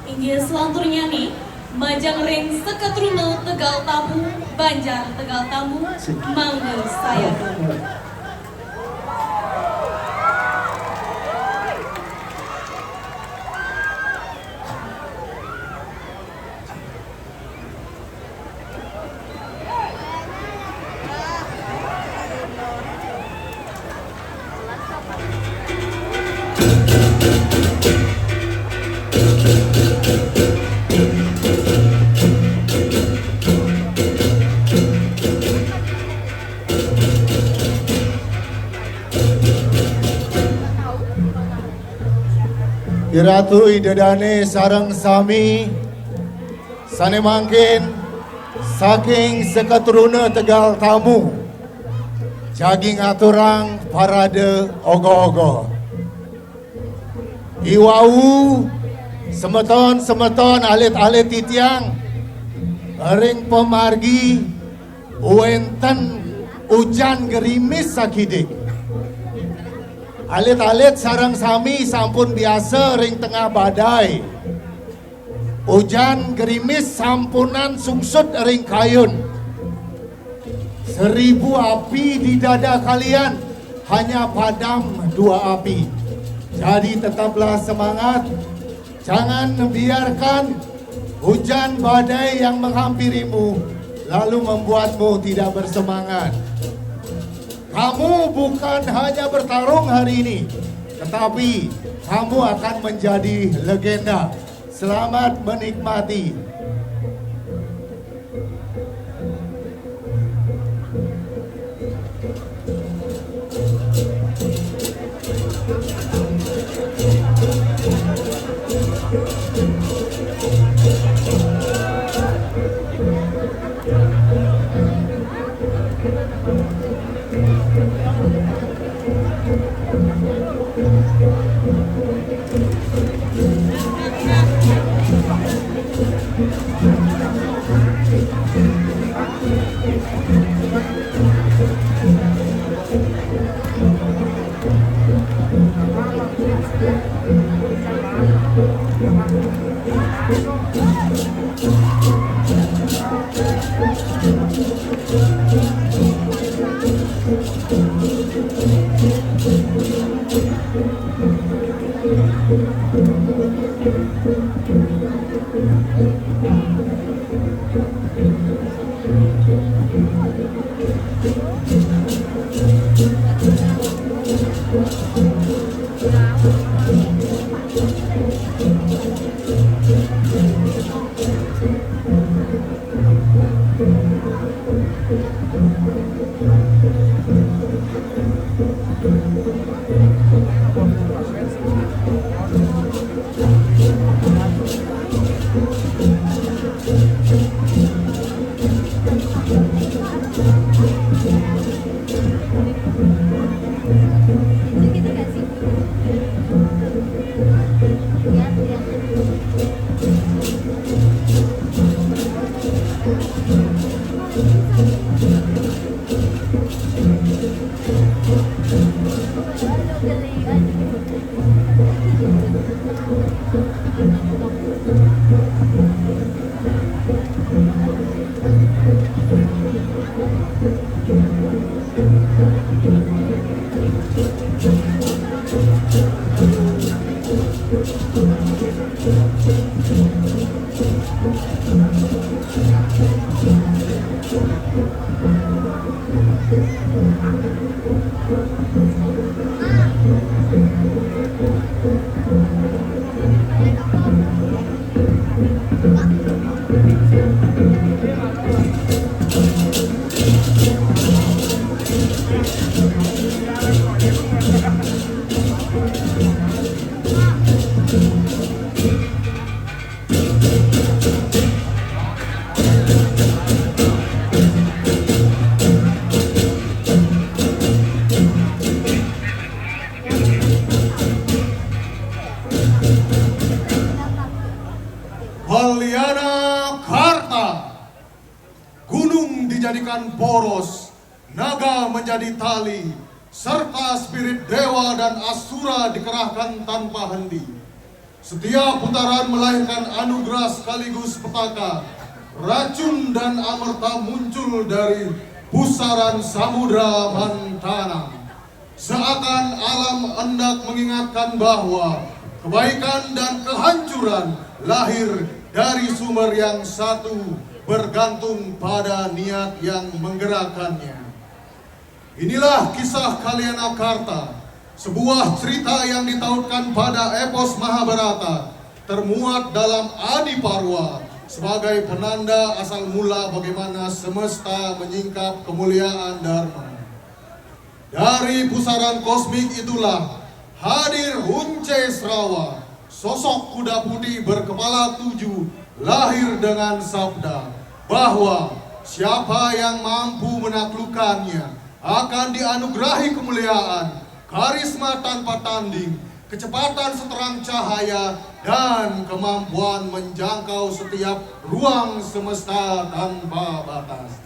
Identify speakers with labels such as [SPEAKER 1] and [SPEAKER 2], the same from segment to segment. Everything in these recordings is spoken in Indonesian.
[SPEAKER 1] Inggih selanturnya nih, Majang Ring Seketruno Tegal Tamu, Banjar Tegal Tamu, mangga saya.
[SPEAKER 2] Iratu idedane sareng sami sane mangkin saking Seketruna Tegal Tamu jaging aturang parade ogo-ogo iwau semeton alit-alit titiang ring pemargi uenten ujan gerimis sakidik. Alit-alit sarang sami sampun biasa ring tengah badai. Hujan gerimis sampunan sungsut ring kayun. 1000 api di dada kalian hanya padam 2 api. Jadi tetaplah semangat. Jangan membiarkan hujan badai yang menghampirimu lalu membuatmu tidak bersemangat. Kamu bukan hanya bertarung hari ini, tetapi kamu akan menjadi legenda. Selamat menikmati.
[SPEAKER 3] Valiana Karta, gunung dijadikan poros, naga menjadi tali, serta spirit dewa dan asura dikerahkan tanpa hendi. Setiap putaran melahirkan anugerah sekaligus petaka. Racun dan amerta muncul dari pusaran samudra Mantana. Seakan alam hendak mengingatkan bahwa kebaikan dan kehancuran lahir dari sumber yang satu, bergantung pada niat yang menggerakkannya. Inilah kisah Kalyanakarta, sebuah cerita yang ditautkan pada epos Mahabharata, termuat dalam Adiparwa sebagai penanda asal mula bagaimana semesta menyingkap kemuliaan Dharma. Dari pusaran kosmik itulah hadir Uncesrawa, sosok kuda putih berkepala 7, lahir dengan sabda bahwa siapa yang mampu menaklukkannya akan dianugerahi kemuliaan, karisma tanpa tanding, kecepatan seterang cahaya, dan kemampuan menjangkau setiap ruang semesta tanpa batas.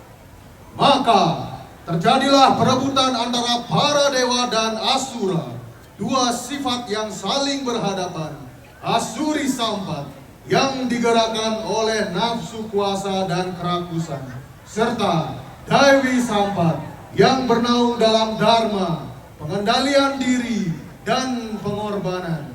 [SPEAKER 3] Maka terjadilah perebutan antara para dewa dan asura, dua sifat yang saling berhadapan. Asuri Sampat yang digerakkan oleh nafsu kuasa dan kerakusan, serta Dewi Sampat yang bernaung dalam dharma, pengendalian diri, dan pengorbanan.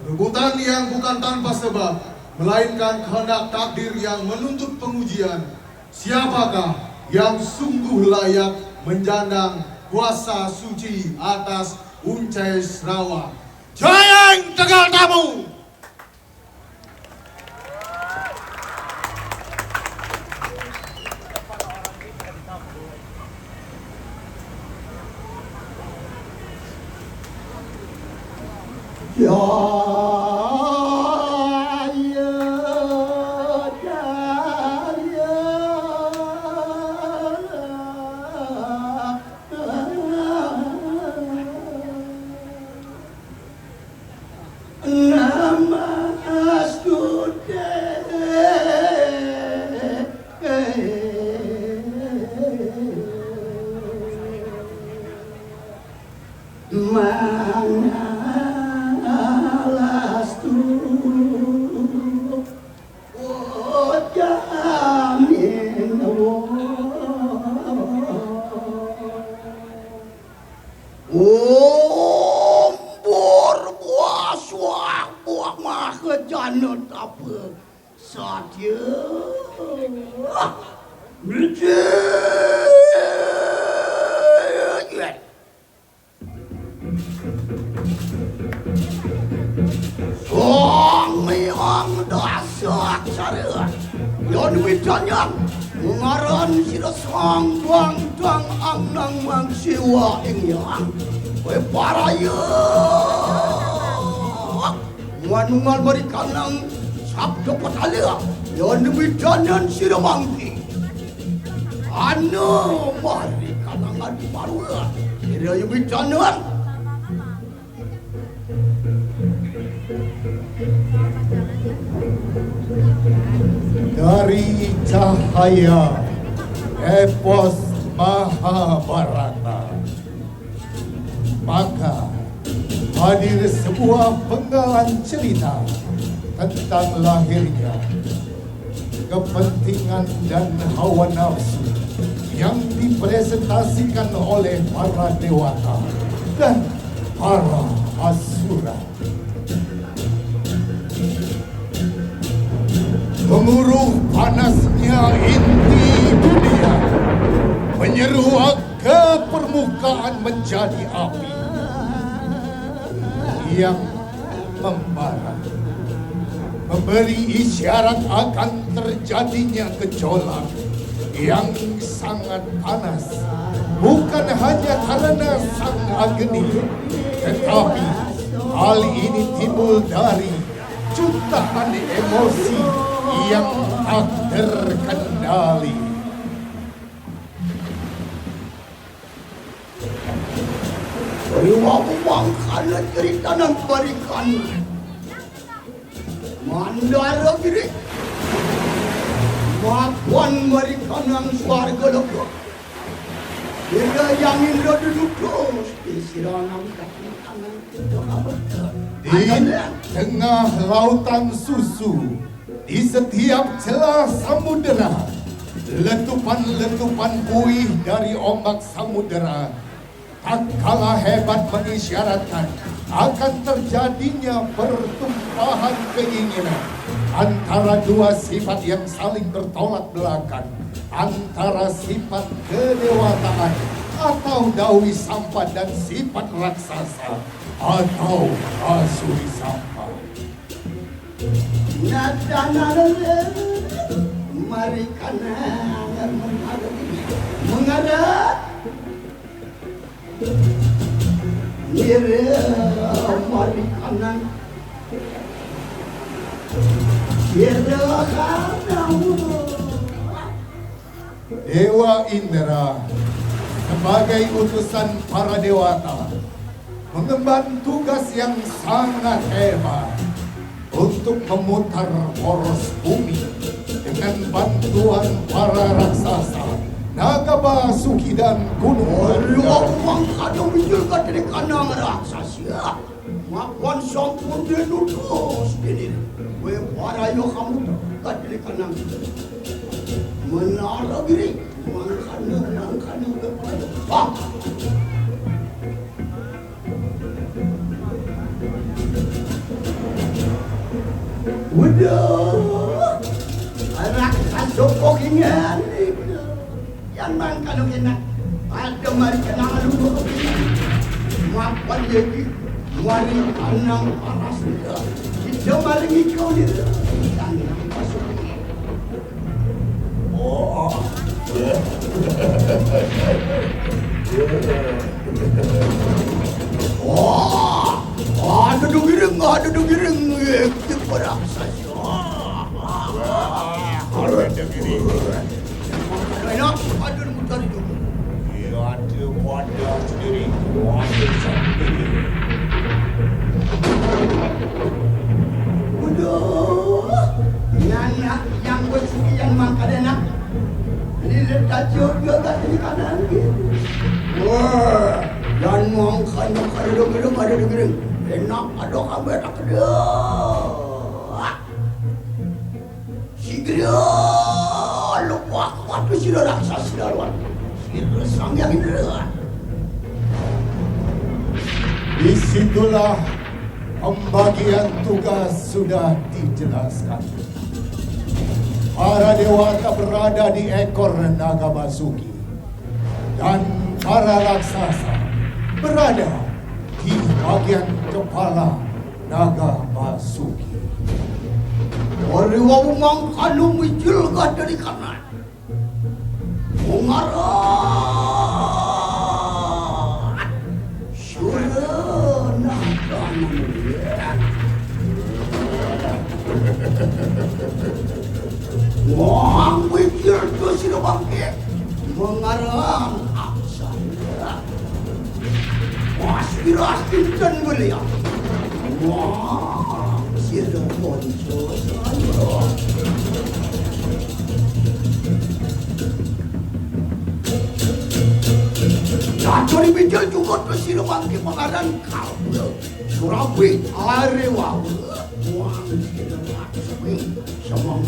[SPEAKER 3] Perebutan yang bukan tanpa sebab, melainkan kehendak takdir yang menuntut pengujian. Siapakah yang sungguh layak menjandang kuasa suci atas Uncesrawa? Jayeng Tegal Tamu!
[SPEAKER 4] Manungal berikan ng sabdo patalya yon bidanan siramangki ano berikan ng adiparwa kira yung bidanan
[SPEAKER 2] Dari cahaya epos Mahabharata, maka hadir sebuah penggalan cerita tentang lahirnya kepentingan dan hawa nafsu yang dipresentasikan oleh para dewata dan para asura. Menguruh panasnya inti dunia, menyeruak ke permukaan menjadi api yang membara, memberi isyarat akan terjadinya gejolak yang sangat panas, bukan hanya karena sang Agni, tetapi hal ini timbul dari jutaan emosi yang tak terkendali.
[SPEAKER 4] Iwawangkan at cerita ng barikan Mandara diri Mapuan barikan ng swarga loko Ira yang Indra duduk terus di sirangan kaki kanan kita betul.
[SPEAKER 2] Di tengah lautan susu, di setiap celah samudera, letupan-letupan buih dari ombak samudera tak kalah hebat mengisyaratkan akan terjadinya pertumpahan keinginan antara dua sifat yang saling bertolak belakang, antara sifat kedewataan atau Dawi Sampa dan sifat raksasa atau Asuri Sampa.
[SPEAKER 4] Mari kanan mengarah mari kanan
[SPEAKER 2] Dewa Indra sebagai utusan para dewata mengemban tugas yang sangat hebat untuk memutar poros bumi dengan bantuan para raksasa, naga Basuki dan Gunung Mandar.
[SPEAKER 4] Kadang muncul dari kanang raksasa, makan sampun denudus ini. We para yo kamu dari kanang menara diri, mangkana pak. Udah, raksasa joko kingan yang mangkana kena ada mari kenang lu mapan jadi mari kanang panas dia kita mari ngikau dia kanang masuk ada dugiring kita raksasa enak ada mutar itu
[SPEAKER 2] Ada wadah sendiri, wadah sendiri.
[SPEAKER 4] Udah, nyanyi yang bersuki yang makan enak. Ini letak juga di kanan gitu. Wah, dan makan ada dong enak ada kabar tak ada. Sigera lupa waktu si raksasa dalam. Sang yang Indra.
[SPEAKER 2] Disitulah pembagian tugas sudah dijelaskan. Para dewata berada di ekor naga Basuki dan para raksasa berada di bagian kepala naga Basuki.
[SPEAKER 4] Oriwa mangkanu muncul dari kanan. Mengarah surana kanan wang mikir tu sila bangkit mengarah aksana aspirasi dan belia wang sila muncul Jadi bijak juga bersih bangkit pengaran kau Surabi Arewa Wang Sirewa Semang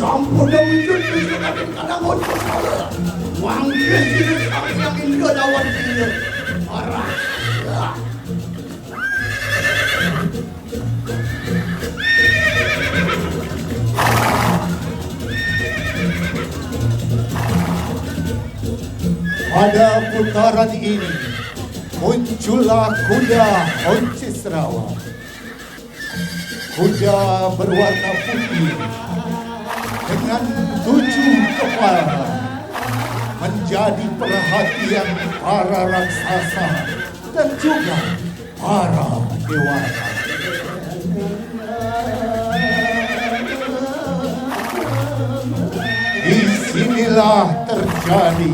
[SPEAKER 4] Sampun dah wujud kadang-kadang untuk salah. Mangkis ini sang yang Indra lawan dia. Arah.
[SPEAKER 2] Pada putaran ini, muncullah kuda Once Serawa. Kuda berwarna putih dengan 7 kepala menjadi perhatian para raksasa dan juga para dewata. Disinilah terjadi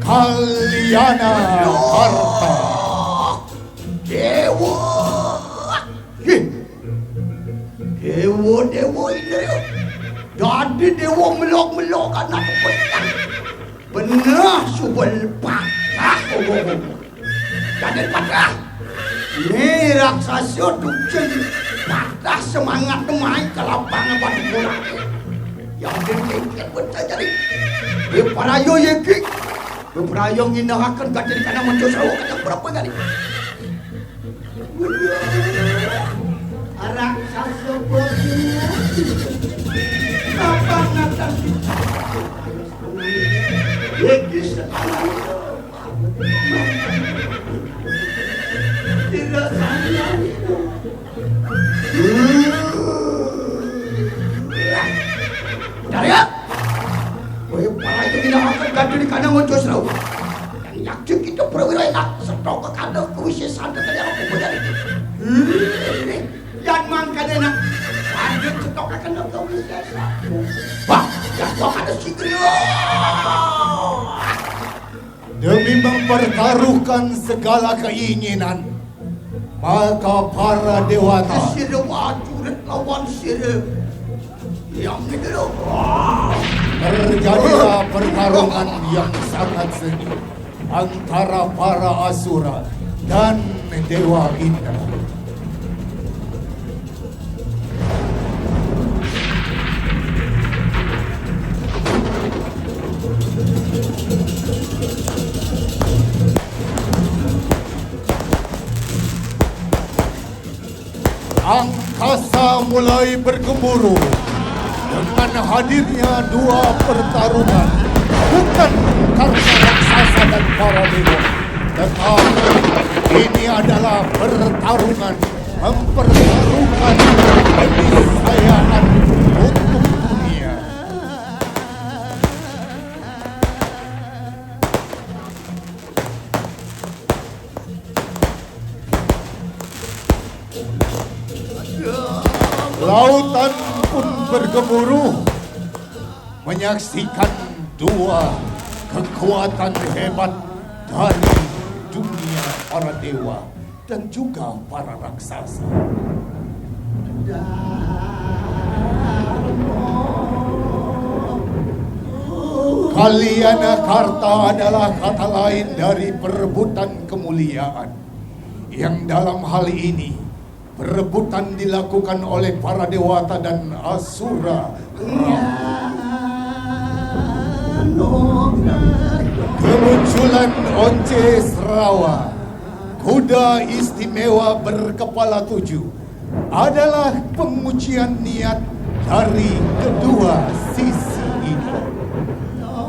[SPEAKER 2] Kalyana Karta.
[SPEAKER 4] Dewa. Dewa ini. Jadi dewa melok-melok anak petang. Benar subel patah. Jadi patah. Ini raksasa tujuan patah semangat main ke lapangan pada bola. Yang dikit betul jadi. Beparayo yeki. Beparayo nginahakan gak jadi karena muncul seru kacang berapa kali. Raksasa berdua. Apa ngatan kita? Yeki sekarang. Tidak sayang. Daria, para itu tidak akan gaduh di kandang muncul serau. Yang yakin kita perwira enak, setok ke kandang kewisesaan dan yang aku bayar itu. Yang mangkanya enak, ada setok ke kandang kewisesaan. Wah, yang setok ada sikrio.
[SPEAKER 2] Demi mempertaruhkan segala keinginan, maka para dewata
[SPEAKER 4] Sirih wajurit lawan sirih. Yang itu loh.
[SPEAKER 2] terjadilah pertarungan yang sangat sengit antara para asura dan Dewa Indra. Angkasa mulai bergemuruh dengan hadirnya 2 pertarungan, bukan karena raksasa dan para dewa, tetapi ini adalah pertarungan mempertaruhkan keniscayaan untuk dunia. Lautan pun bergemuruh menyaksikan 2 kekuatan hebat dari dunia para dewa dan juga para raksasa. Kalyana Karta adalah kata lain dari perebutan kemuliaan, yang dalam hal ini perebutan dilakukan oleh para dewata dan asura. Kemunculan Once Serawa, kuda istimewa berkepala 7, adalah pengujian niat dari kedua sisi ini.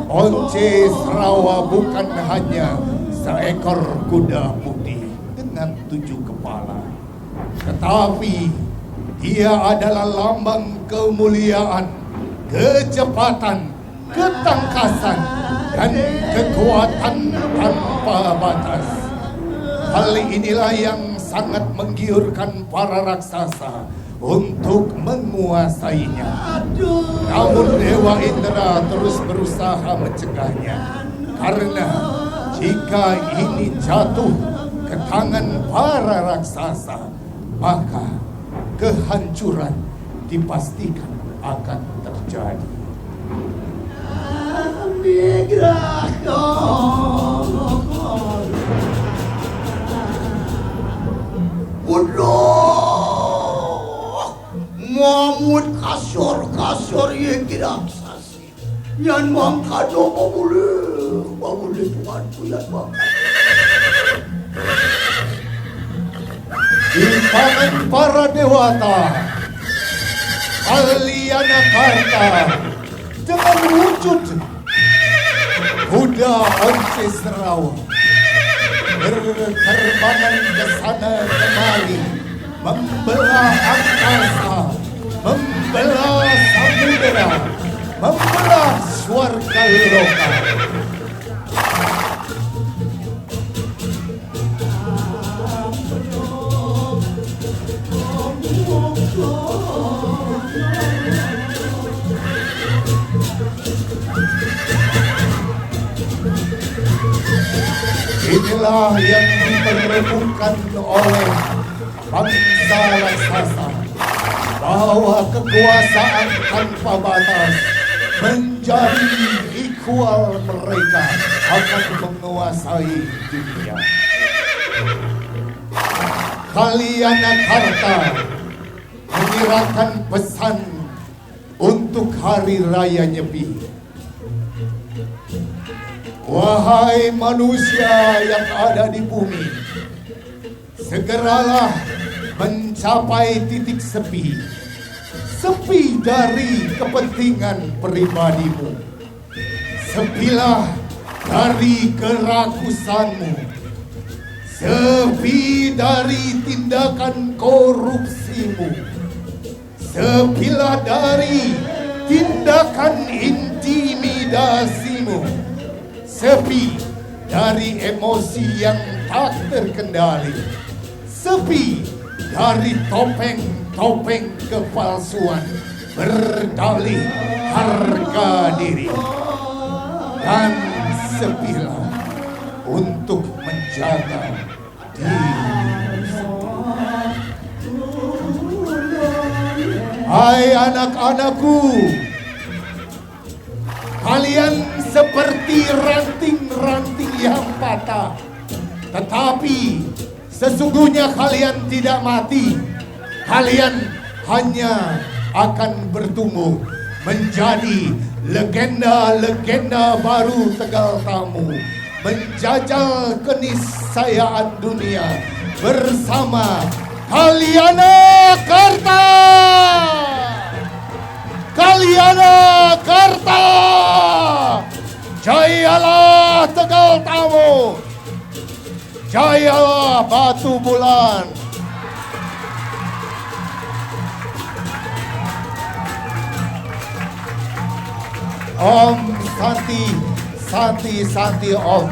[SPEAKER 2] Once Serawa bukan hanya seekor kuda putih dengan 7 kepala, tetapi dia adalah lambang kemuliaan, kecepatan, ketangkasan, dan kekuatan tanpa batas. Hal inilah yang sangat menggiurkan para raksasa untuk menguasainya. Namun Dewa Indra terus berusaha mencegahnya, karena jika ini jatuh ke tangan para raksasa, maka kehancuran dipastikan akan terjadi.
[SPEAKER 4] Mamut kasor yang raksasa. Yang mangkado boleh tuanku yang mangkado.
[SPEAKER 2] Di tangan para dewata, Kalyana Karta dengan wujud kuda Once Serawa berterbangan ke sana kemari, membelah angkasa, membelah samudera, membelah swarga loka. Inilah yang diperlukan oleh bangsa raksasa, bahwa kekuasaan tanpa batas menjadi equal, mereka akan menguasai dunia. Kalyanarta menyerahkan pesan untuk hari raya Nyepi. Wahai manusia yang ada di bumi, segeralah mencapai titik sepi. Sepi dari kepentingan pribadimu. Sepilah dari kerakusanmu. Sepi dari tindakan korupsimu. Sepilah dari tindakan intimidasimu. Sepi dari emosi yang tak terkendali. Sepi dari topeng-topeng kepalsuan berdalih harga diri. Dan sepilah untuk menjaga diri. Hai anak-anakku, kalian seperti ranting-ranting yang patah, tetapi sesungguhnya kalian tidak mati. Kalian hanya akan bertumbuh menjadi legenda-legenda baru Tegal Tamu, menjajal keniscayaan dunia bersama Kalyanarta. Kalyanarta, jayalah Tegal Tamu, jayalah Batu Bulan. Om Santi, Santi, Santi Om.